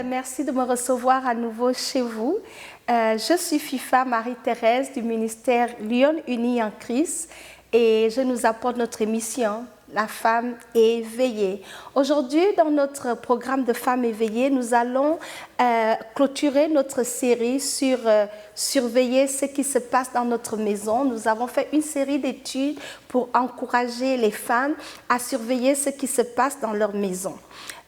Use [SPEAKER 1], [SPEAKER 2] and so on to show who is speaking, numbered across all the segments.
[SPEAKER 1] merci de me recevoir à nouveau chez vous. Je suis FIFA Marie-Thérèse du ministère Lyon Unis en Christ et je nous apporte notre émission La femme éveillée. Aujourd'hui, dans notre programme de Femmes éveillées, nous allons clôturer notre série sur surveiller ce qui se passe dans notre maison. Nous avons fait une série d'études pour encourager les femmes à surveiller ce qui se passe dans leur maison.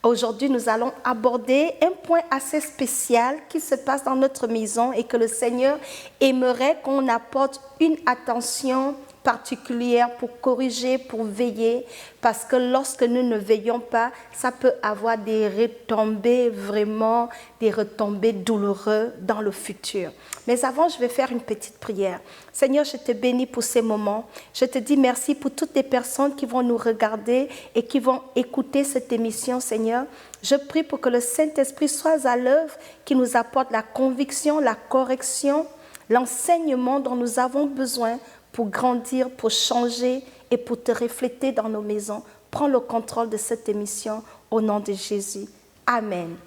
[SPEAKER 1] Aujourd'hui, nous allons aborder un point assez spécial qui se passe dans notre maison et que le Seigneur aimerait qu'on apporte une attention particulière pour corriger, pour veiller, parce que lorsque nous ne veillons pas, ça peut avoir des retombées vraiment, des retombées douloureuses dans le futur. Mais avant, je vais faire une petite prière. Seigneur, je te bénis pour ces moments. Je te dis merci pour toutes les personnes qui vont nous regarder et qui vont écouter cette émission, Seigneur. Je prie pour que le Saint-Esprit soit à l'œuvre, qui nous apporte la conviction, la correction, l'enseignement dont nous avons besoin pour grandir, pour changer et pour te refléter dans nos maisons. Prends le contrôle de cette émission au nom de Jésus. Amen.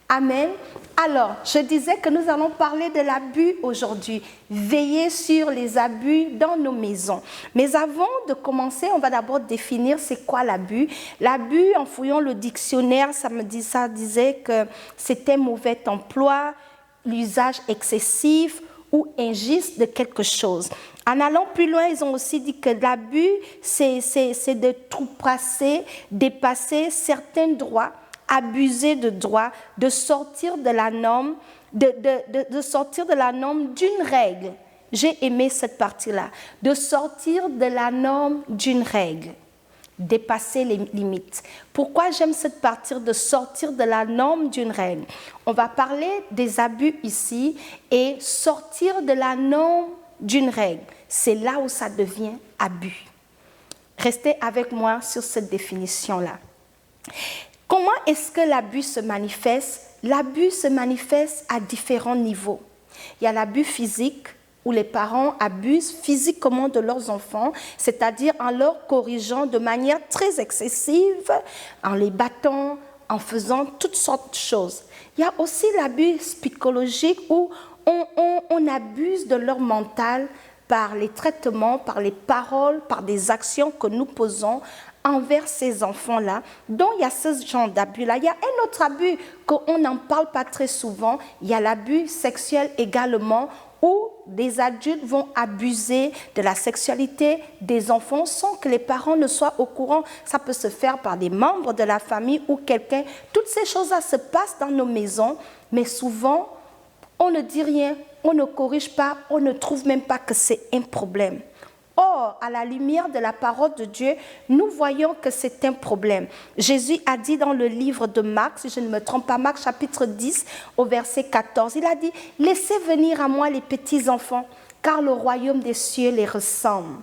[SPEAKER 1] Amen. Alors, je disais que nous allons parler de l'abus aujourd'hui. Veiller sur les abus dans nos maisons. Mais avant de commencer, on va d'abord définir c'est quoi l'abus. L'abus, en fouillant le dictionnaire, ça disait que c'était mauvais emploi, l'usage excessif ou injuste de quelque chose. En allant plus loin, ils ont aussi dit que l'abus, c'est de trespasser, dépasser certains droits, abuser de droits, de sortir de la norme, de sortir de la norme d'une règle. J'ai aimé cette partie-là. De sortir de la norme d'une règle. Dépasser les limites. Pourquoi j'aime cette partie de sortir de la norme d'une règle? On va parler des abus ici et sortir de la norme d'une règle. C'est là où ça devient abus. Restez avec moi sur cette définition-là. Comment est-ce que l'abus se manifeste? L'abus se manifeste à différents niveaux. Il y a l'abus physique, où les parents abusent physiquement de leurs enfants, c'est-à-dire en leur corrigeant de manière très excessive, en les battant, en faisant toutes sortes de choses. Il y a aussi l'abus psychologique où on abuse de leur mental par les traitements, par les paroles, par des actions que nous posons envers ces enfants-là. Donc, il y a ce genre d'abus-là. Il y a un autre abus qu'on n'en parle pas très souvent. Il y a l'abus sexuel également, où des adultes vont abuser de la sexualité des enfants sans que les parents ne soient au courant. Ça peut se faire par des membres de la famille ou quelqu'un. Toutes ces choses-là se passent dans nos maisons, mais souvent, on ne dit rien, on ne corrige pas, on ne trouve même pas que c'est un problème. Or, à la lumière de la parole de Dieu, nous voyons que c'est un problème. Jésus a dit dans le livre de Marc, si je ne me trompe pas, Marc chapitre 10 au verset 14, il a dit « Laissez venir à moi les petits enfants, car le royaume des cieux les ressemble. »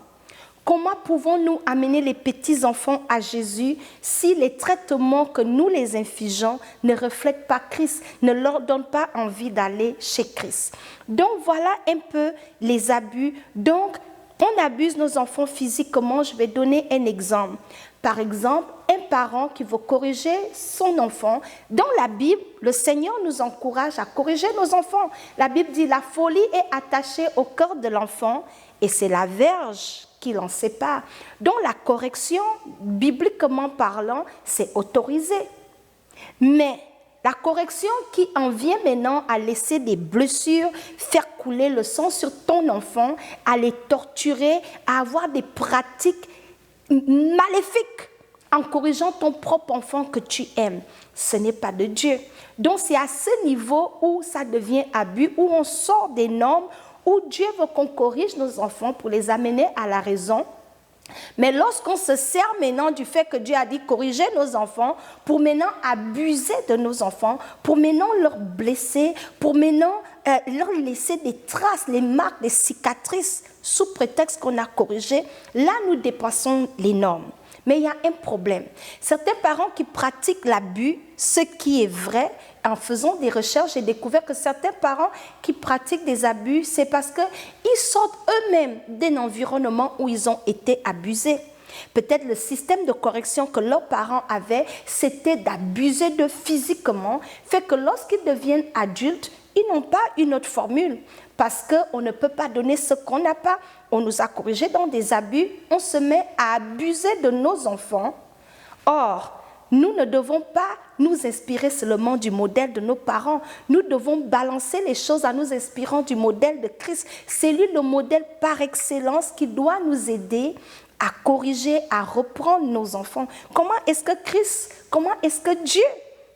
[SPEAKER 1] Comment pouvons-nous amener les petits enfants à Jésus si les traitements que nous les infligeons ne reflètent pas Christ, ne leur donnent pas envie d'aller chez Christ? Donc voilà un peu les abus. Donc, on abuse nos enfants physiquement. Je vais donner un exemple. Par exemple, un parent qui veut corriger son enfant. Dans la Bible, le Seigneur nous encourage à corriger nos enfants. La Bible dit « La folie est attachée au cœur de l'enfant et c'est la verge qui l'en sépare. » Donc la correction, bibliquement parlant, c'est autorisé. Mais la correction qui en vient maintenant à laisser des blessures, faire couler le sang sur ton enfant, à les torturer, à avoir des pratiques maléfiques en corrigeant ton propre enfant que tu aimes, ce n'est pas de Dieu. Donc c'est à ce niveau où ça devient abus, où on sort des normes, où Dieu veut qu'on corrige nos enfants pour les amener à la raison. Mais lorsqu'on se sert maintenant du fait que Dieu a dit corriger nos enfants, pour maintenant abuser de nos enfants, pour maintenant leur blesser, pour maintenant leur laisser des traces, les marques, des cicatrices, sous prétexte qu'on a corrigé, là nous dépassons les normes. Mais il y a un problème. Certains parents qui pratiquent l'abus, ce qui est vrai, en faisant des recherches, j'ai découvert que certains parents qui pratiquent des abus, c'est parce qu'ils sortent eux-mêmes d'un environnement où ils ont été abusés. Peut-être le système de correction que leurs parents avaient, c'était d'abuser d'eux physiquement, fait que lorsqu'ils deviennent adultes, ils n'ont pas une autre formule parce qu'on ne peut pas donner ce qu'on n'a pas. On nous a corrigés dans des abus, on se met à abuser de nos enfants. Or, nous ne devons pas nous inspirer seulement du modèle de nos parents. Nous devons balancer les choses en nous inspirant du modèle de Christ. C'est lui le modèle par excellence qui doit nous aider à corriger, à reprendre nos enfants. Comment est-ce que Dieu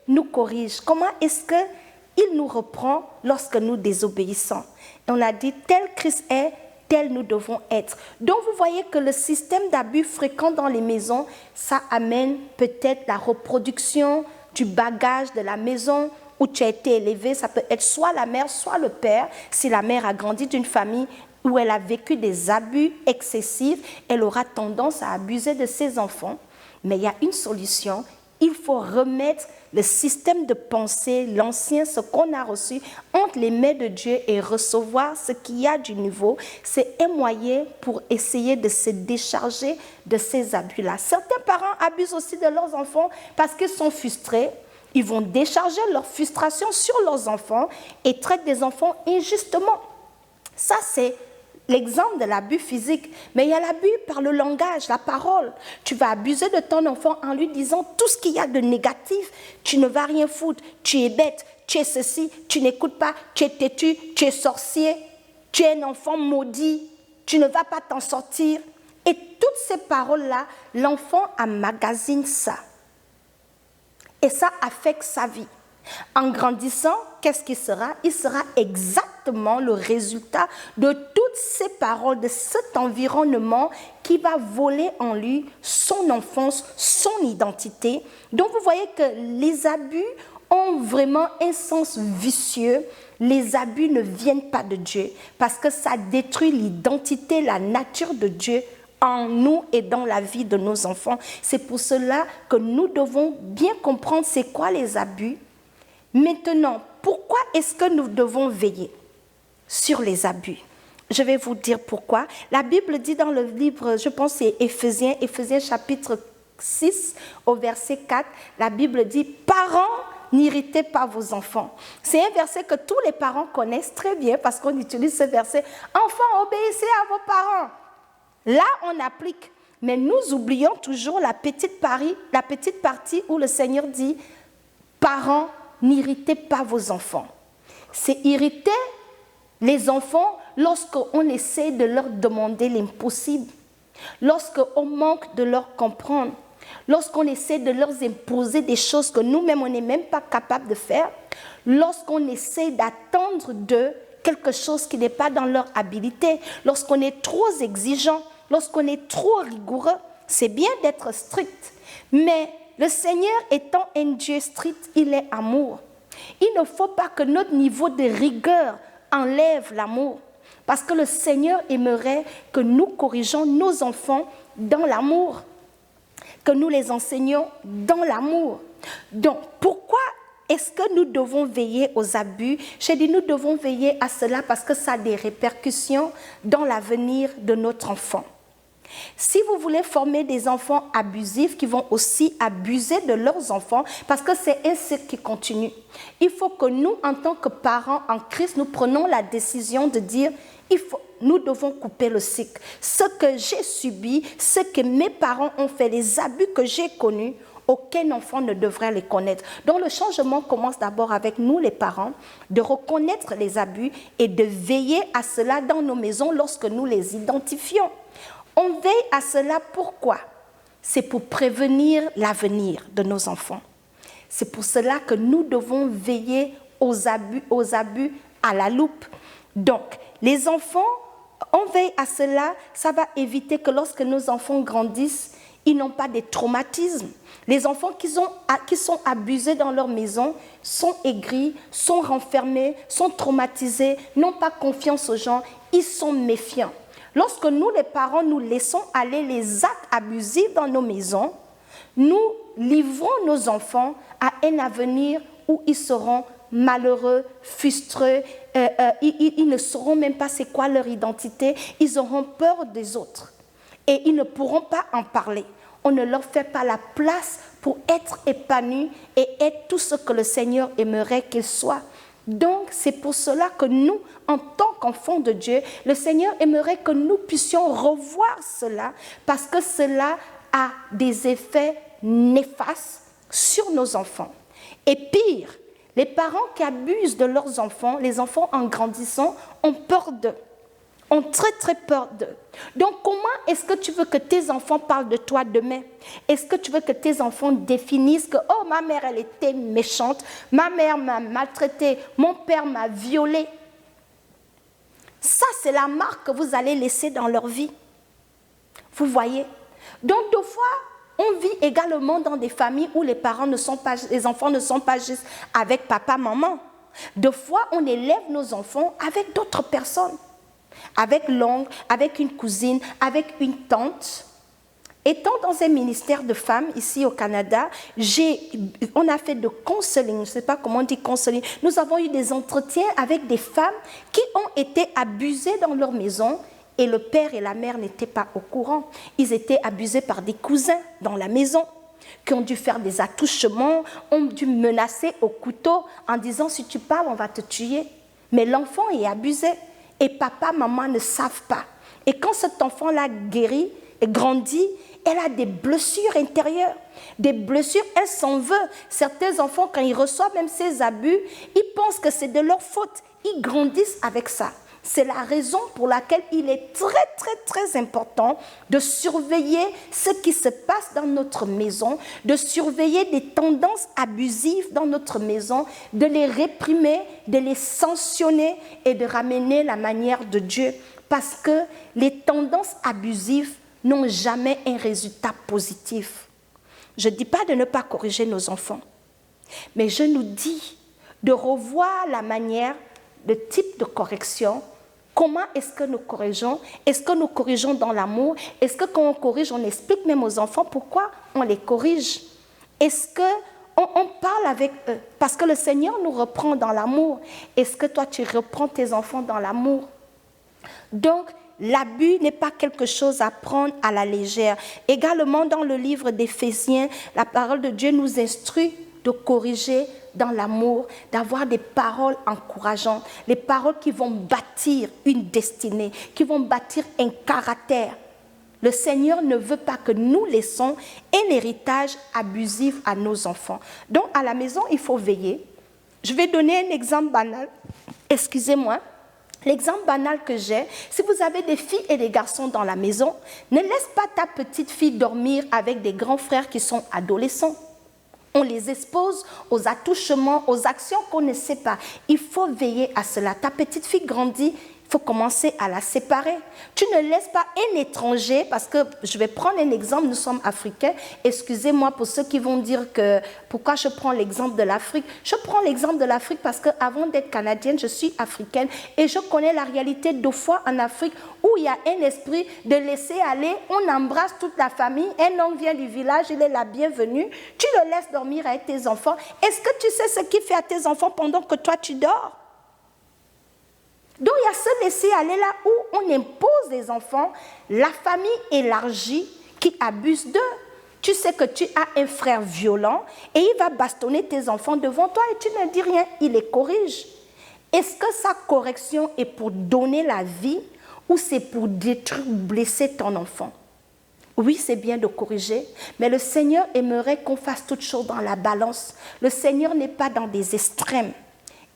[SPEAKER 1] nous corrige? Comment est-ce qu'il nous reprend lorsque nous désobéissons? Et on a dit, tel Christ est, tel nous devons être. Donc vous voyez que le système d'abus fréquent dans les maisons, ça amène peut-être la reproduction du bagage de la maison où tu as été élevé. Ça peut être soit la mère, soit le père. Si la mère a grandi d'une famille où elle a vécu des abus excessifs, elle aura tendance à abuser de ses enfants. Mais il y a une solution. Il faut remettre le système de pensée, l'ancien, ce qu'on a reçu, entre les mains de Dieu et recevoir ce qu'il y a du nouveau. C'est un moyen pour essayer de se décharger de ces abus-là. Certains parents abusent aussi de leurs enfants parce qu'ils sont frustrés. Ils vont décharger leur frustration sur leurs enfants et traitent des enfants injustement. Ça, c'est l'exemple de l'abus physique, mais il y a l'abus par le langage, la parole. Tu vas abuser de ton enfant en lui disant tout ce qu'il y a de négatif. Tu ne vas rien foutre, tu es bête, tu es ceci, tu n'écoutes pas, tu es têtu, tu es sorcier, tu es un enfant maudit, tu ne vas pas t'en sortir. Et toutes ces paroles-là, l'enfant emmagasine ça. Et ça affecte sa vie. En grandissant, qu'est-ce qu'il sera? Il sera exactement le résultat de toutes ces paroles, de cet environnement qui va voler en lui son enfance, son identité. Donc vous voyez que les abus ont vraiment un sens vicieux. Les abus ne viennent pas de Dieu parce que ça détruit l'identité, la nature de Dieu en nous et dans la vie de nos enfants. C'est pour cela que nous devons bien comprendre c'est quoi les abus. Maintenant, pourquoi est-ce que nous devons veiller sur les abus? Je vais vous dire pourquoi. La Bible dit dans le livre, je pense c'est Éphésiens chapitre 6 au verset 4, la Bible dit « Parents, n'irritez pas vos enfants ». C'est un verset que tous les parents connaissent très bien parce qu'on utilise ce verset. « Enfants, obéissez à vos parents ». Là, on applique. Mais nous oublions toujours la petite partie où le Seigneur dit « Parents, n'irritez pas vos enfants ». C'est irriter les enfants lorsqu'on essaie de leur demander l'impossible, lorsqu'on manque de leur comprendre, lorsqu'on essaie de leur imposer des choses que nous-mêmes, on n'est même pas capable de faire, lorsqu'on essaie d'attendre d'eux quelque chose qui n'est pas dans leur habilité, lorsqu'on est trop exigeant, lorsqu'on est trop rigoureux. C'est bien d'être strict, mais le Seigneur étant un Dieu strict, il est amour. Il ne faut pas que notre niveau de rigueur enlève l'amour, parce que le Seigneur aimerait que nous corrigeons nos enfants dans l'amour, que nous les enseignons dans l'amour. Donc, pourquoi est-ce que nous devons veiller aux abus? J'ai dit nous devons veiller à cela parce que ça a des répercussions dans l'avenir de notre enfant. Si vous voulez former des enfants abusifs qui vont aussi abuser de leurs enfants, parce que c'est un cycle qui continue, il faut que nous, en tant que parents en Christ, nous prenons la décision de dire, nous devons couper le cycle. Ce que j'ai subi, ce que mes parents ont fait, les abus que j'ai connus, aucun enfant ne devrait les connaître. Donc le changement commence d'abord avec nous les parents, de reconnaître les abus et de veiller à cela dans nos maisons lorsque nous les identifions. On veille à cela pourquoi? C'est pour prévenir l'avenir de nos enfants. C'est pour cela que nous devons veiller aux abus à la loupe. Donc, les enfants, on veille à cela, ça va éviter que lorsque nos enfants grandissent, ils n'ont pas de traumatismes. Les enfants qui sont abusés dans leur maison sont aigris, sont renfermés, sont traumatisés, n'ont pas confiance aux gens, ils sont méfiants. Lorsque nous, les parents, nous laissons aller les actes abusifs dans nos maisons, nous livrons nos enfants à un avenir où ils seront malheureux, frustrés, ils ne sauront même pas c'est quoi leur identité, ils auront peur des autres. et ils ne pourront pas en parler. On ne leur fait pas la place pour être épanouis et être tout ce que le Seigneur aimerait qu'ils soient. Donc, c'est pour cela que nous, en tant qu'enfants de Dieu, le Seigneur aimerait que nous puissions revoir cela, parce que cela a des effets néfastes sur nos enfants. Et pire, les parents qui abusent de leurs enfants, les enfants en grandissant, ont peur d'eux, ont très très peur d'eux. Donc comment est-ce que tu veux que tes enfants parlent de toi demain? Est-ce que tu veux que tes enfants définissent que « Oh, ma mère, elle était méchante, ma mère m'a maltraité, mon père m'a violée ». Ça, c'est la marque que vous allez laisser dans leur vie. Vous voyez? Donc, deux fois, on vit également dans des familles où les enfants ne sont pas juste avec papa, maman. Deux fois, on élève nos enfants avec d'autres personnes. Avec l'oncle, avec une cousine, avec une tante. Étant dans un ministère de femmes ici au Canada, on a fait de counseling, je ne sais pas comment on dit counseling. Nous avons eu des entretiens avec des femmes qui ont été abusées dans leur maison et le père et la mère n'étaient pas au courant. Ils étaient abusés par des cousins dans la maison qui ont dû faire des attouchements, ont dû menacer au couteau en disant « si tu parles, on va te tuer ». Mais l'enfant est abusé. Et papa, maman ne savent pas. Et quand cet enfant-là guérit et grandit, elle a des blessures intérieures. Des blessures, elle s'en veut. Certains enfants, quand ils reçoivent même ces abus, ils pensent que c'est de leur faute. Ils grandissent avec ça. C'est la raison pour laquelle il est très, très, très important de surveiller ce qui se passe dans notre maison, de surveiller des tendances abusives dans notre maison, de les réprimer, de les sanctionner et de ramener la manière de Dieu. Parce que les tendances abusives n'ont jamais un résultat positif. Je ne dis pas de ne pas corriger nos enfants, mais je nous dis de revoir la manière, le type de correction. Comment est-ce que nous corrigeons? Est-ce que nous corrigeons dans l'amour? Est-ce que quand on corrige, on explique même aux enfants pourquoi on les corrige? Est-ce qu'on parle avec eux? Parce que le Seigneur nous reprend dans l'amour. Est-ce que toi, tu reprends tes enfants dans l'amour? Donc, l'abus n'est pas quelque chose à prendre à la légère. Également, dans le livre d'Éphésiens, la parole de Dieu nous instruit de corriger dans l'amour, d'avoir des paroles encourageantes, les paroles qui vont bâtir une destinée, qui vont bâtir un caractère. Le Seigneur ne veut pas que nous laissons un héritage abusif à nos enfants. Donc, à la maison, il faut veiller. Je vais donner un exemple banal. Excusez-moi. L'exemple banal que j'ai, si vous avez des filles et des garçons dans la maison, ne laisse pas ta petite fille dormir avec des grands frères qui sont adolescents. On les expose aux attouchements, aux actions qu'on ne sait pas. Il faut veiller à cela. Ta petite fille grandit, il faut commencer à la séparer. Tu ne laisses pas un étranger, parce que je vais prendre un exemple, nous sommes africains. Excusez-moi pour ceux qui vont dire que pourquoi je prends l'exemple de l'Afrique. Je prends l'exemple de l'Afrique parce qu'avant d'être canadienne, je suis africaine et je connais la réalité deux fois en Afrique où il y a un esprit de laisser aller, on embrasse toute la famille, un homme vient du village, il est la bienvenue, tu le laisses dormir avec tes enfants. Est-ce que tu sais ce qu'il fait à tes enfants pendant que toi tu dors? Donc il y a ce laisser aller là où on impose des enfants, la famille élargie qui abuse d'eux. Tu sais que tu as un frère violent et il va bastonner tes enfants devant toi et tu ne dis rien, il les corrige. Est-ce que sa correction est pour donner la vie ou c'est pour détruire, blesser ton enfant? Oui, c'est bien de corriger, mais le Seigneur aimerait qu'on fasse toutes choses dans la balance. Le Seigneur n'est pas dans des extrêmes.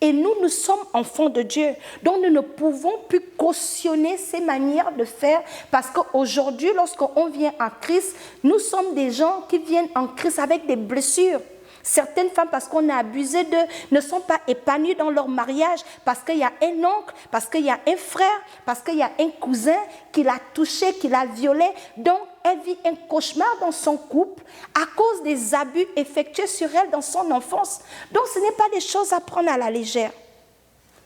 [SPEAKER 1] Et nous, nous sommes enfants de Dieu. Donc, nous ne pouvons plus cautionner ces manières de faire parce qu'aujourd'hui, lorsqu'on vient en Christ, nous sommes des gens qui viennent en Christ avec des blessures. Certaines femmes, parce qu'on a abusé d'eux, ne sont pas épanouies dans leur mariage parce qu'il y a un oncle, parce qu'il y a un frère, parce qu'il y a un cousin qui l'a touché, qui l'a violé. Donc, elle vit un cauchemar dans son couple à cause des abus effectués sur elle dans son enfance. Donc, ce n'est pas des choses à prendre à la légère.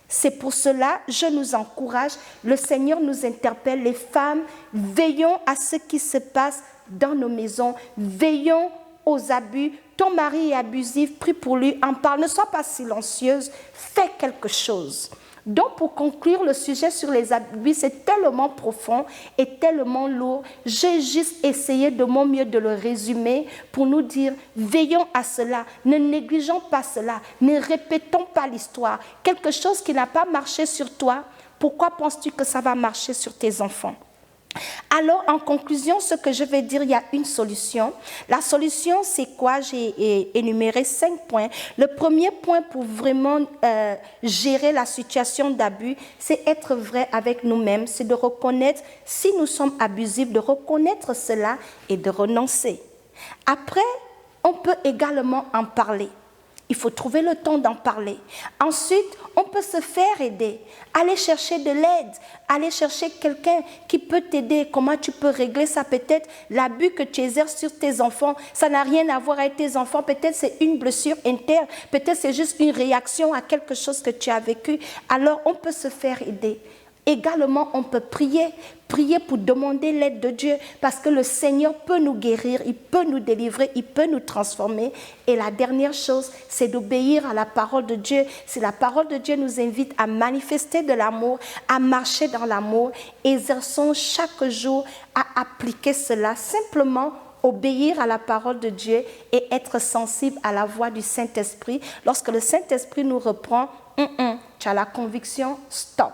[SPEAKER 1] C'est pour cela, je nous encourage, le Seigneur nous interpelle, les femmes, veillons à ce qui se passe dans nos maisons, veillons aux abus. Ton mari est abusif, prie pour lui, en parle, ne sois pas silencieuse, fais quelque chose. Donc, pour conclure, le sujet sur les abus, c'est tellement profond et tellement lourd. J'ai juste essayé de mon mieux de le résumer pour nous dire, veillons à cela, ne négligeons pas cela, ne répétons pas l'histoire. Quelque chose qui n'a pas marché sur toi, pourquoi penses-tu que ça va marcher sur tes enfants? Alors, en conclusion, ce que je vais dire, il y a une solution. La solution, c'est quoi? J'ai énuméré 5 points. Le premier point pour vraiment gérer la situation d'abus, c'est être vrai avec nous-mêmes, c'est de reconnaître si nous sommes abusifs, de reconnaître cela et de renoncer. Après, on peut également en parler. Il faut trouver le temps d'en parler. Ensuite, on peut se faire aider. Aller chercher de l'aide. Aller chercher quelqu'un qui peut t'aider. Comment tu peux régler ça? Peut-être l'abus que tu exerces sur tes enfants, ça n'a rien à voir avec tes enfants. Peut-être c'est une blessure interne. Peut-être c'est juste une réaction à quelque chose que tu as vécu. Alors, on peut se faire aider. Également, on peut prier pour demander l'aide de Dieu, parce que le Seigneur peut nous guérir, il peut nous délivrer, il peut nous transformer. Et la dernière chose, c'est d'obéir à la parole de Dieu. Si la parole de Dieu nous invite à manifester de l'amour, à marcher dans l'amour, exerçons chaque jour à appliquer cela, simplement obéir à la parole de Dieu et être sensible à la voix du Saint-Esprit. Lorsque le Saint-Esprit nous reprend, tu as la conviction, stop.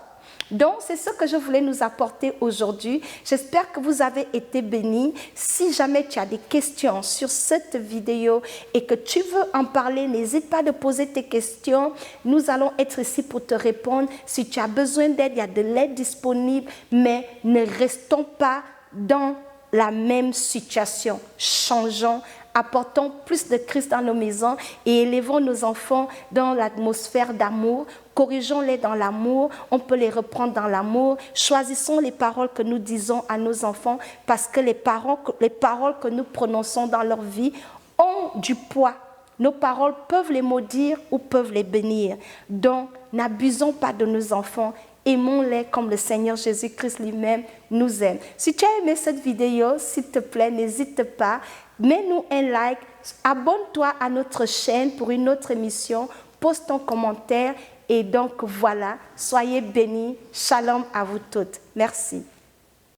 [SPEAKER 1] Donc, c'est ce que je voulais nous apporter aujourd'hui. J'espère que vous avez été bénis. Si jamais tu as des questions sur cette vidéo et que tu veux en parler, n'hésite pas de poser tes questions. Nous allons être ici pour te répondre. Si tu as besoin d'aide, il y a de l'aide disponible, mais ne restons pas dans la même situation. Changeons. Apportons plus de Christ dans nos maisons et élevons nos enfants dans l'atmosphère d'amour. Corrigeons-les dans l'amour, on peut les reprendre dans l'amour. Choisissons les paroles que nous disons à nos enfants, parce que les paroles que nous prononçons dans leur vie ont du poids. Nos paroles peuvent les maudire ou peuvent les bénir. Donc, n'abusons pas de nos enfants. Aimons-les comme le Seigneur Jésus-Christ lui-même nous aime. Si tu as aimé cette vidéo, s'il te plaît, n'hésite pas. Mets-nous un like, abonne-toi à notre chaîne pour une autre émission, pose ton commentaire et donc voilà, soyez bénis. Shalom à vous toutes. Merci.